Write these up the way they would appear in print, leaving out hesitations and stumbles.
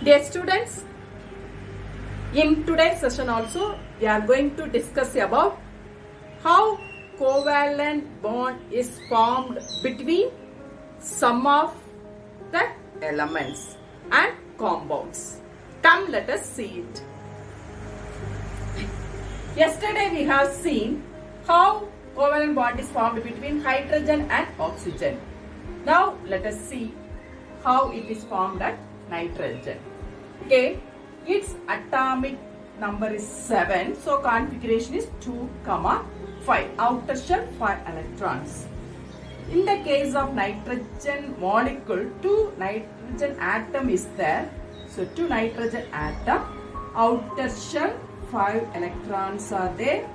Dear students, in today's session also we are going to discuss about how covalent bond is formed between some of the elements and compounds. Come, let us see it. Yesterday we have seen how covalent bond is formed between hydrogen and oxygen. Now let us see how it is formed at nitrogen. Okay, its atomic number is 7, so configuration is 2, 5. Outer shell 5 electrons. In the case of nitrogen molecule, 2 nitrogen atom is there. So 2 nitrogen atom, outer shell 5 electrons are there.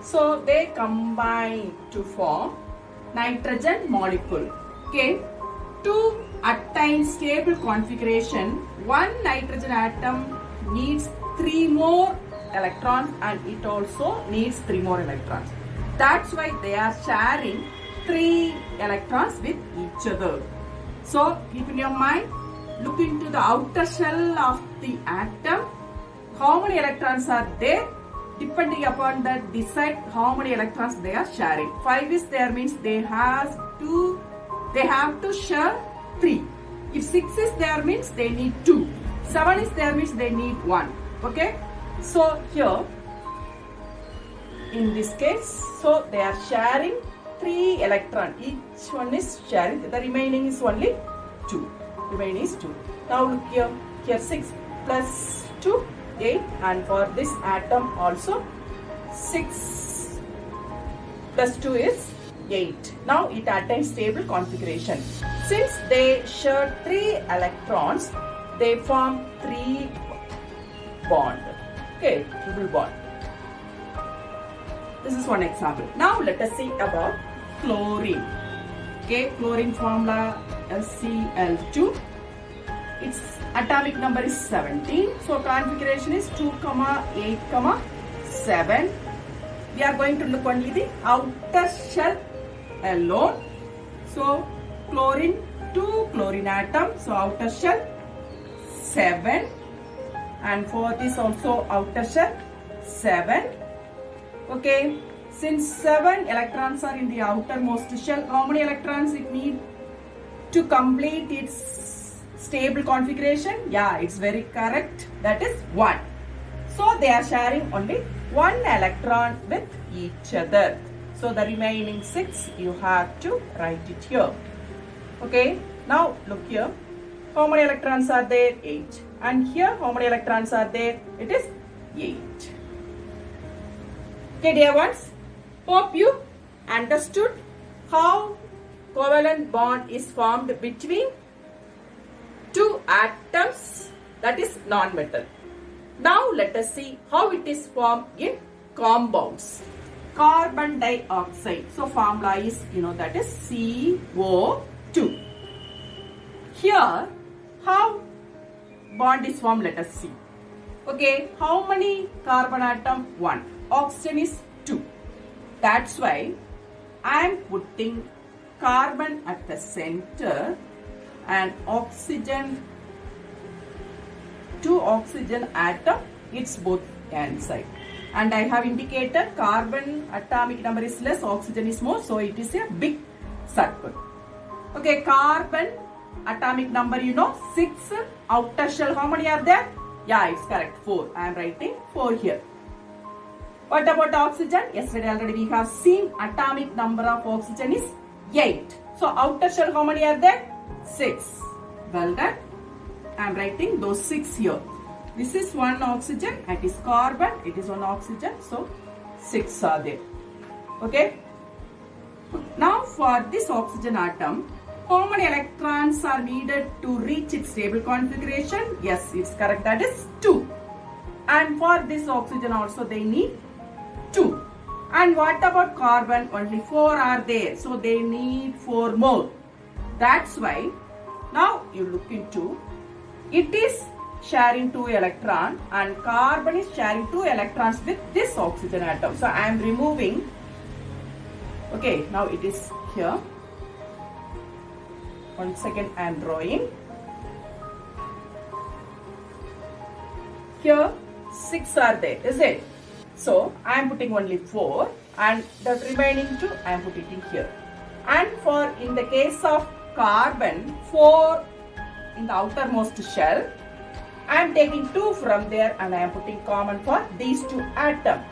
So they combine to form nitrogen molecule. Okay, to attain stable configuration, one nitrogen atom needs 3 more electrons and it also needs 3 more electrons. That's why they are sharing 3 electrons with each other. So keep in your mind, look into the outer shell of the atom. How many electrons are there? Depending upon that, decide how many electrons they are sharing. 5 is there means they have to share 3. If 6 is there means they need 2. 7 is there means they need 1. Okay. So here, in this case, so they are sharing 3 electrons. Each one is sharing. The remaining is only 2. Remaining is 2. Now look here. Here 6 plus 2, 8. And for this atom also 6 plus 2 is 8. Now it attains stable configuration. Since they share 3 electrons, they form 3 bond. Okay, triple bond. This is one example. Now let us see about chlorine. Okay, chlorine formula Cl2. Its atomic number is 17. So configuration is 2, 8, 7. We are going to look only the outer shell alone. So chlorine, 2 chlorine atom. So outer shell 7. And for this also outer shell 7. Okay. Since 7 electrons are in the outermost shell, how many electrons it needs to complete its stable configuration? Yeah, it's very correct. That is 1. So they are sharing only 1 electron with each other. So the remaining 6 you have to write it here. Okay. Now look here. How many electrons are there? 8. And here how many electrons are there? It is 8. Okay, dear ones. Hope you understood how covalent bond is formed between 2 atoms, that is non-metal. Now let us see how it is formed in compounds. Carbon dioxide. So formula is, that is CO2. Here, how bond is formed, let us see. Okay, how many carbon atom? 1. Oxygen is 2. That's why I am putting carbon at the center and oxygen, 2 oxygen atom, it's both inside. And I have indicated carbon atomic number is less, oxygen is more, so it is a big circle. Okay, carbon atomic number 6. Outer shell, how many are there? Yeah, it's correct, 4. I am writing 4 here. What about oxygen? Yesterday already we have seen atomic number of oxygen is 8. So outer shell, how many are there? 6. Well done. I am writing those 6 here. This is 1 oxygen, it is carbon, it is 1 oxygen, so 6 are there. Okay. Now for this oxygen atom, how many electrons are needed to reach its stable configuration? Yes, it's correct, that is 2. And for this oxygen also they need 2. And what about carbon? Only 4 are there, so they need 4 more. That's why now you look into, it is sharing 2 electrons and carbon is sharing 2 electrons with this oxygen atom. So I am removing. Okay, now it is here. 1 second I am drawing. Here 6 are there, is it? So I am putting only 4 and the remaining 2 I am putting in here. And for in the case of carbon, 4 in the outermost shell, I am taking 2 from there and I am putting common for these 2 atoms.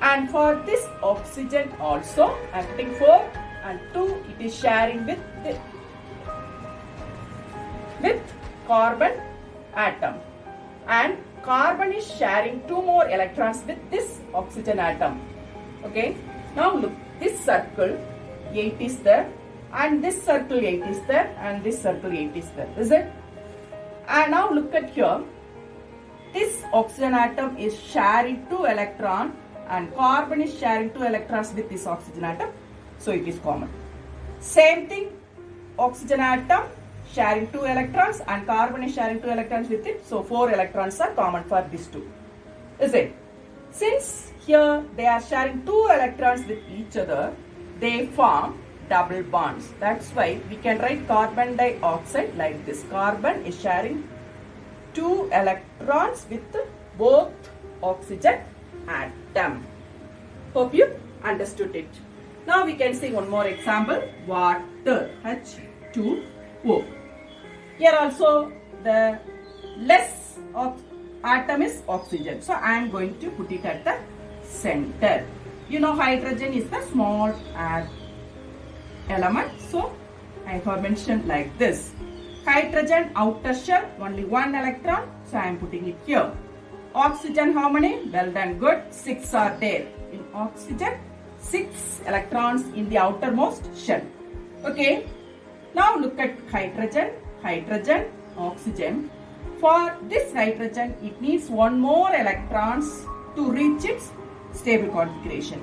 And for this oxygen also, I am putting 4 and 2 it is sharing with carbon atom. And carbon is sharing 2 more electrons with this oxygen atom. Okay. Now look, this circle 8 is there and this circle 8 is there and this circle 8 is there. Is it? And now look at here. This oxygen atom is sharing 2 electrons and carbon is sharing 2 electrons with this oxygen atom. So it is common. Same thing, oxygen atom sharing 2 electrons and carbon is sharing 2 electrons with it. So 4 electrons are common for these 2. Is it? Since here they are sharing 2 electrons with each other, they form double bonds. That's why we can write carbon dioxide like this. Carbon is sharing 2 electrons with both oxygen atom. Hope you understood it. Now we can see one more example. Water, H2O. Here also the less of atom is oxygen. So I am going to put it at the center. You know hydrogen is the small element. So I have mentioned like this. Hydrogen outer shell only 1 electron. So I am putting it here. Oxygen how many? Well done, good. 6 are there. In oxygen 6 electrons in the outermost shell. Okay. Now look at hydrogen. Hydrogen, oxygen. For this hydrogen, it needs 1 more electrons to reach its stable configuration.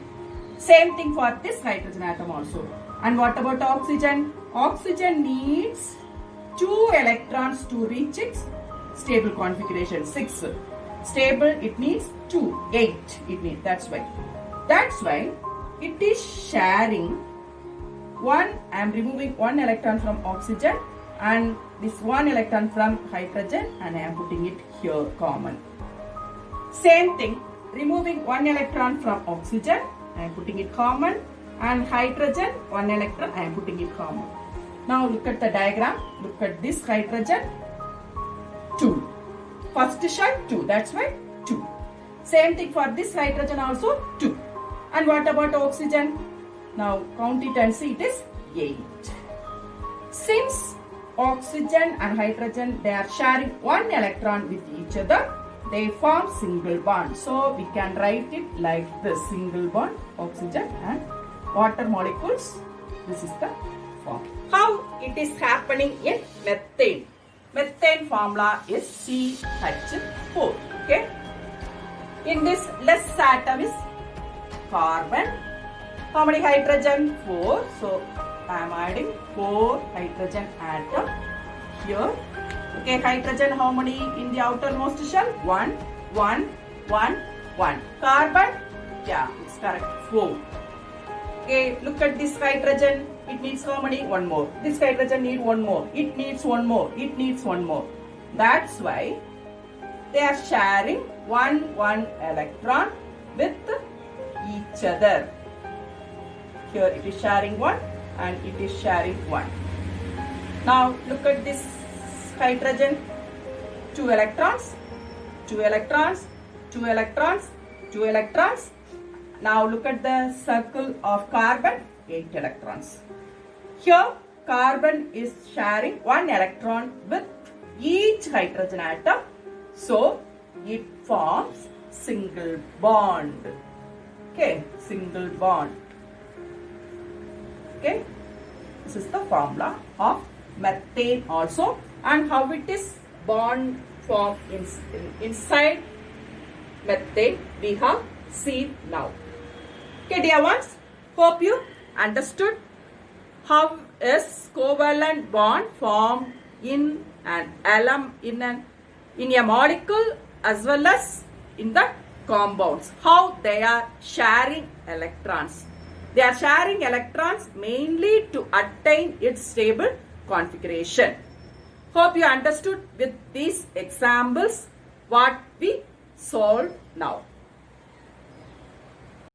Same thing for this hydrogen atom also. And what about oxygen? Oxygen needs 2 electrons to reach its stable configuration. 6. Stable, it needs 2. 8 it needs. That's why it is sharing 1. I am removing 1 electron from oxygen and this 1 electron from hydrogen and I am putting it here common. Same thing, removing 1 electron from oxygen, I am putting it common, and hydrogen 1 electron I am putting it common. Now look at the diagram. Look at this hydrogen 2. First shell 2, that's why 2. Same thing for this hydrogen also 2. And what about oxygen? Now count it and see, it is 8. Since oxygen and hydrogen, they are sharing 1 electron with each other, they form single bond. So we can write it like this, single bond, oxygen and water molecules. This is the form. How it is happening in methane? Methane formula is CH4. Okay. In this less atom is carbon. How many hydrogen? 4. So I am adding 4 hydrogen atom here. Okay, hydrogen how many in the outermost shell? 1, 1, 1, 1. Carbon? Yeah, it's correct. 4. Okay, look at this hydrogen. It needs how many? 1 more. This hydrogen needs 1 more. It needs 1 more. It needs 1 more. That's why they are sharing 1 electron with each other. Here it is sharing 1 and it is sharing 1. Now look at this hydrogen. 2 electrons, 2 electrons, 2 electrons, 2 electrons. Now look at the circle of carbon, 8 electrons. Here carbon is sharing 1 electron with each hydrogen atom. So it forms single bond. Okay, single bond. Okay, this is the formula of methane also, and how it is bond formed inside methane we have seen now. Okay, dear ones, hope you understood how is covalent bond formed in a molecule as well as in the compounds, how they are sharing electrons. They are sharing electrons mainly to attain its stable configuration. Hope you understood with these examples what we solved now.